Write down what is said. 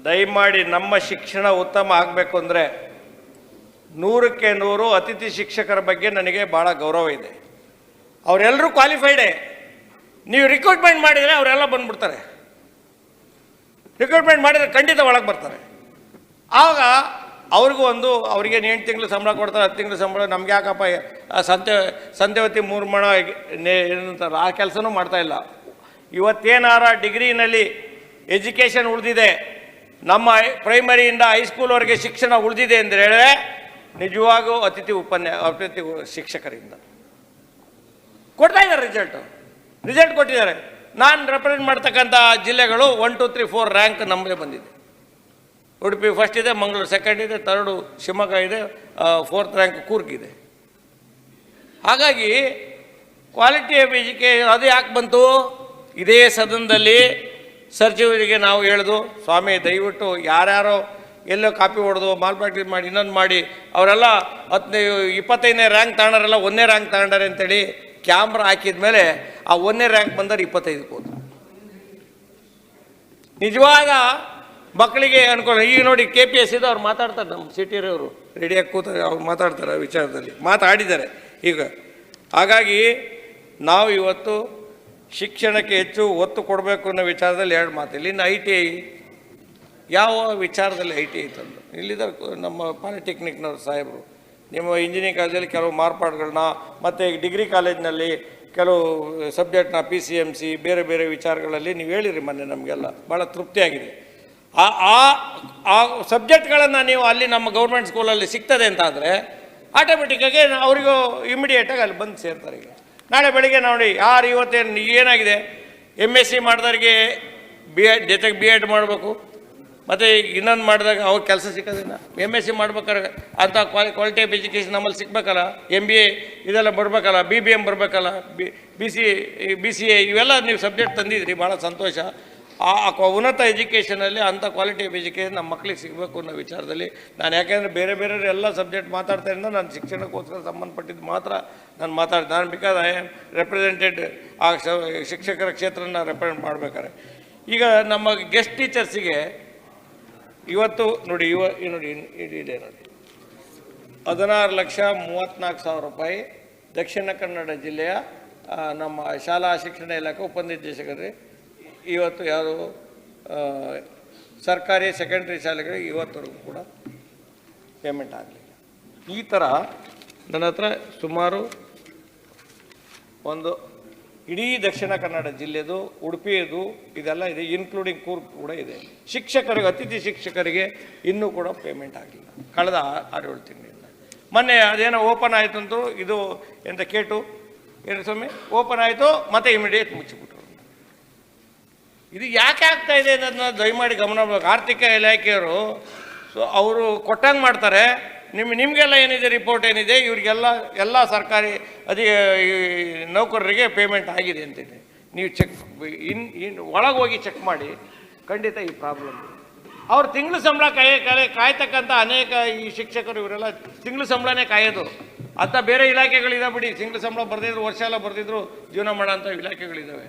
ದಯಮಾಡಿ ನಮ್ಮ ಶಿಕ್ಷಣ ಉತ್ತಮ ಆಗಬೇಕು ಅಂದರೆ 100ಕ್ಕೆ 100 ಅತಿಥಿ ಶಿಕ್ಷಕರ ಬಗ್ಗೆ ನನಗೆ ಭಾಳ ಗೌರವ ಇದೆ. ಅವರೆಲ್ಲರೂ ಕ್ವಾಲಿಫೈಡೇ. ನೀವು ರಿಕ್ರೂಟ್ಮೆಂಟ್ ಮಾಡಿದರೆ ಅವರೆಲ್ಲ ಬಂದ್ಬಿಡ್ತಾರೆ. ರಿಕ್ರೂಟ್ಮೆಂಟ್ ಮಾಡಿದರೆ ಖಂಡಿತ ಒಳಗೆ ಬರ್ತಾರೆ. ಆವಾಗ ಅವ್ರಿಗೂ ಅವರಿಗೆ 8 ತಿಂಗಳು ಸಂಬಳ ಕೊಡ್ತಾರೆ, 10 ತಿಂಗಳು ಸಂಬಳ. ನಮ್ಗೆ ಯಾಕಪ್ಪ ಸಂಧ್ಯಾವತಿ 3 ಮಣ ಏನಂತಾರೆ, ಆ ಕೆಲಸನೂ ಮಾಡ್ತಾಯಿಲ್ಲ. ಇವತ್ತೇನಾರ ಡಿಗ್ರಿನಲ್ಲಿ ಎಜುಕೇಷನ್ ಉಳಿದಿದೆ, ನಮ್ಮ ಪ್ರೈಮರಿಯಿಂದ ಹೈಸ್ಕೂಲ್ವರೆಗೆ ಶಿಕ್ಷಣ ಉಳಿದಿದೆ ಅಂದರೆ ನಿಜವಾಗೂ ಅತಿಥಿ ಶಿಕ್ಷಕರಿಂದ ಕೊಡ್ತಾ ಇದ್ದಾರೆ. ರಿಸಲ್ಟ್ ಕೊಟ್ಟಿದ್ದಾರೆ. ನಾನು ರೆಪ್ರೆಸೆಂಟ್ ಮಾಡ್ತಕ್ಕಂಥ ಜಿಲ್ಲೆಗಳು 1, 2, 3, 4 ರ್ಯಾಂಕ್ ನಮ್ಮದೇ ಬಂದಿದೆ. ಉಡುಪಿ ಫಸ್ಟ್ ಇದೆ, ಮಂಗಳೂರು ಸೆಕೆಂಡ್ ಇದೆ, 3rd ಶಿವಮೊಗ್ಗ ಇದೆ, 4th ರ್ಯಾಂಕ್ ಕೂರ್ಗ್ ಇದೆ. ಹಾಗಾಗಿ ಕ್ವಾಲಿಟಿ ಆಫ್ ಎಜುಕೇಷನ್ ಅದು ಯಾಕೆ ಬಂತು? ಇದೇ ಸದನದಲ್ಲಿ ಸಚಿವರಿಗೆ ನಾವು ಹೇಳಿದು, ಸ್ವಾಮಿ ದಯವಿಟ್ಟು ಯಾರ್ಯಾರೋ ಎಲ್ಲೋ ಕಾಪಿ ಹೊಡೆದು ಮಾಲ್ ಪ್ರಾಕ್ಟೀಸ್ ಮಾಡಿ ಇನ್ನೊಂದು ಮಾಡಿ ಅವರೆಲ್ಲ 25ನೇ ರ್ಯಾಂಕ್ ತಗೊಂಡಾರೆಲ್ಲ 1ನೇ ರ್ಯಾಂಕ್ ತಗೊಂಡಾರೆ ಅಂತೇಳಿ ಕ್ಯಾಮ್ರಾ ಹಾಕಿದ ಮೇಲೆ ಆ 1ನೇ ರ್ಯಾಂಕ್ ಬಂದರೆ 25ಕ್ಕೆ ಹೋದ್ರು. ನಿಜವಾದ ಮಕ್ಕಳಿಗೆ ಅನ್ಕೊಂಡು ಈಗ ನೋಡಿ KPS ಇದು ಅವ್ರು ಮಾತಾಡ್ತಾರೆ, ನಮ್ಮ ಸಿಟಿರವರು ರೆಡಿಯಾಗಿ ಕೂತಾರೆ, ಅವ್ರು ಮಾತಾಡ್ತಾರೆ ಆ ವಿಚಾರದಲ್ಲಿ ಮಾತಾಡಿದ್ದಾರೆ ಈಗ. ಹಾಗಾಗಿ ನಾವು ಇವತ್ತು ಶಿಕ್ಷಣಕ್ಕೆ ಹೆಚ್ಚು ಒತ್ತು ಕೊಡಬೇಕು ಅನ್ನೋ ವಿಚಾರದಲ್ಲಿ 2 ಮಾತಿಲ್ಲ. ಇನ್ನು ITI ಯಾವ ವಿಚಾರದಲ್ಲಿ ITI ತಂದು ಇಲ್ಲಿದ್ದಾರೆ ನಮ್ಮ ಪಾಲಿಟೆಕ್ನಿಕ್ನವ್ರು ಸಾಹೇಬರು. ನಿಮ್ಮ ಇಂಜಿನಿಯರಿಂಗ್ ಕಾಲೇಜಲ್ಲಿ ಕೆಲವು ಮಾರ್ಪಾಡುಗಳನ್ನ ಮತ್ತು ಡಿಗ್ರಿ ಕಾಲೇಜಿನಲ್ಲಿ ಕೆಲವು ಸಬ್ಜೆಕ್ಟ್ನ PCMC ಬೇರೆ ಬೇರೆ ವಿಚಾರಗಳಲ್ಲಿ ನೀವು ಹೇಳಿರಿ ಮೊನ್ನೆ, ನಮಗೆಲ್ಲ ಭಾಳ ತೃಪ್ತಿಯಾಗಿದೆ. ಆ ಸಬ್ಜೆಕ್ಟ್ಗಳನ್ನು ನೀವು ಅಲ್ಲಿ ನಮ್ಮ ಗೌರ್ಮೆಂಟ್ ಸ್ಕೂಲಲ್ಲಿ ಸಿಗ್ತದೆ ಅಂತ ಆದರೆ ಆಟೋಮೆಟಿಕ್ಕಾಗಿ ಅವರಿಗೂ ಇಮಿಡಿಯೇಟಾಗಿ ಅಲ್ಲಿ ಬಂದು ಸೇರ್ತಾರೆ. ಈಗ ನಾಳೆ ಬೆಳಿಗ್ಗೆ ನೋಡಿ ಯಾರು ಇವತ್ತೇನು ಏನಾಗಿದೆ, MSc ಮಾಡಿದವ್ರಿಗೆ BEd ಜೊತೆಗೆ BEd ಮಾಡಬೇಕು, ಮತ್ತು ಇನ್ನೊಂದು ಮಾಡಿದಾಗ ಅವ್ರ ಕೆಲಸ ಸಿಕ್ಕೋದಿಲ್ಲ. MSc ಮಾಡ್ಬೇಕಾದ್ರೆ ಅಂಥ ಕ್ವಾಲಿಟಿ ಆಫ್ ಎಜುಕೇಷನ್ ನಮ್ಮಲ್ಲಿ ಸಿಗ್ಬೇಕಲ್ಲ, MBA ಇದೆಲ್ಲ ಬರಬೇಕಲ್ಲ, BBM ಬರಬೇಕಲ್ಲ, BCA ಇವೆಲ್ಲ ನೀವು ಸಬ್ಜೆಕ್ಟ್ ತಂದಿದ್ರಿ, ಭಾಳ ಸಂತೋಷ. ಆ ಉನ್ನತ ಎಜುಕೇಷನಲ್ಲಿ ಅಂಥ ಕ್ವಾಲಿಟಿ ಆಫ್ ಎಜುಕೇಷನ್ ನಮ್ಮ ಮಕ್ಕಳಿಗೆ ಸಿಗಬೇಕು ಅನ್ನೋ ವಿಚಾರದಲ್ಲಿ ನಾನು, ಯಾಕೆಂದರೆ ಬೇರೆ ಬೇರೆ ಎಲ್ಲ ಸಬ್ಜೆಕ್ಟ್ ಮಾತಾಡ್ತಾರಿಂದ ನಾನು ಶಿಕ್ಷಣಕ್ಕೋಸ್ಕರ ಸಂಬಂಧಪಟ್ಟಿದ್ದು ಮಾತ್ರ ನಾನು ಮಾತಾಡ್ತೀನಿ. ನಾನು ಬಿಕಾಸ್ ಐ ಆಮ್ ರೆಪ್ರೆಸೆಂಟೆಡ್ ಆ ಶಿಕ್ಷಕರ ಕ್ಷೇತ್ರನ ರೆಪ್ರೆಸೆಂಟ್ ಮಾಡ್ಬೇಕಾದ್ರೆ. ಈಗ ನಮ್ಮ ಗೆಸ್ಟ್ ಟೀಚರ್ಸಿಗೆ ಇವತ್ತು ನೋಡಿ ನೋಡಿ ಇದೆ ನೋಡಿ 16,34,000 ರೂಪಾಯಿ ದಕ್ಷಿಣ ಕನ್ನಡ ಜಿಲ್ಲೆಯ ನಮ್ಮ ಶಾಲಾ ಶಿಕ್ಷಣ ಇಲಾಖೆ ಉಪನಿರ್ದೇಶಕರಿಗೆ ಇವತ್ತು ಯಾರು ಸರ್ಕಾರಿ ಸೆಕೆಂಡ್ರಿ ಶಾಲೆಗಳಿಗೆ ಇವತ್ತವರೆಗೂ ಕೂಡ ಪೇಮೆಂಟ್ ಆಗಲಿಲ್ಲ. ಈ ಥರ ನನ್ನ ಹತ್ರ ಸುಮಾರು ಒಂದು ಇಡೀ ದಕ್ಷಿಣ ಕನ್ನಡ ಜಿಲ್ಲೆದು, ಉಡುಪಿಯದು ಇದೆಲ್ಲ ಇದೆ, ಇನ್ಕ್ಲೂಡಿಂಗ್ ಕೂರ್ಗ್ ಕೂಡ ಇದೆ. ಶಿಕ್ಷಕರಿಗೆ, ಅತಿಥಿ ಶಿಕ್ಷಕರಿಗೆ ಇನ್ನೂ ಕೂಡ ಪೇಮೆಂಟ್ ಆಗಿಲ್ಲ ಕಳೆದ 6-7 ತಿಂಗಳಿಂದ. ಮೊನ್ನೆ ಅದೇನೋ ಓಪನ್ ಆಯಿತು ಅಂತೂ, ಇದು ಎಂತ ಕೇಟು ಏನು ಸ್ವಾಮಿ ಓಪನ್ ಆಯಿತು ಮತ್ತು ಇಮಿಡಿಯೇಟ್ ಮುಚ್ಚಿಬಿಟ್ರು. ಇದು ಯಾಕೆ ಆಗ್ತಾ ಇದೆ ಅನ್ನೋದನ್ನ ದಯಮಾಡಿ ಗಮನ ಬೇಕು. ಆರ್ಥಿಕ ಇಲಾಖೆಯವರು ಅವರು ಕೊಟ್ಟಂಗೆ ಮಾಡ್ತಾರೆ. ನಿಮಗೆಲ್ಲ ಏನಿದೆ ರಿಪೋರ್ಟ್ ಏನಿದೆ, ಇವರಿಗೆಲ್ಲ ಸರ್ಕಾರಿ ನೌಕರರಿಗೆ ಪೇಮೆಂಟ್ ಆಗಿದೆ ಅಂತಿದೆ. ನೀವು ಚೆಕ್ ಒಳಗೆ ಹೋಗಿ ಚೆಕ್ ಮಾಡಿ, ಖಂಡಿತ ಈ ಪ್ರಾಬ್ಲಮ್. ಅವ್ರು ತಿಂಗಳು ಸಂಬಳ ಕಾಯ್ತಕ್ಕಂಥ ಅನೇಕ ಈ ಶಿಕ್ಷಕರು ಇವರೆಲ್ಲ ತಿಂಗಳು ಸಂಬಳನೇ ಕಾಯೋದು. ಅಂತ ಬೇರೆ ಇಲಾಖೆಗಳಿದಾವೆ ಬಿಡಿ, ತಿಂಗಳು ಸಂಬಳ ಬರೆದಿದ್ರು ವರ್ಷ ಎಲ್ಲ ಬರೆದಿದ್ರು ಜೀವನ ಮಾಡೋ ಅಂಥ ಇಲಾಖೆಗಳಿದ್ದಾವೆ.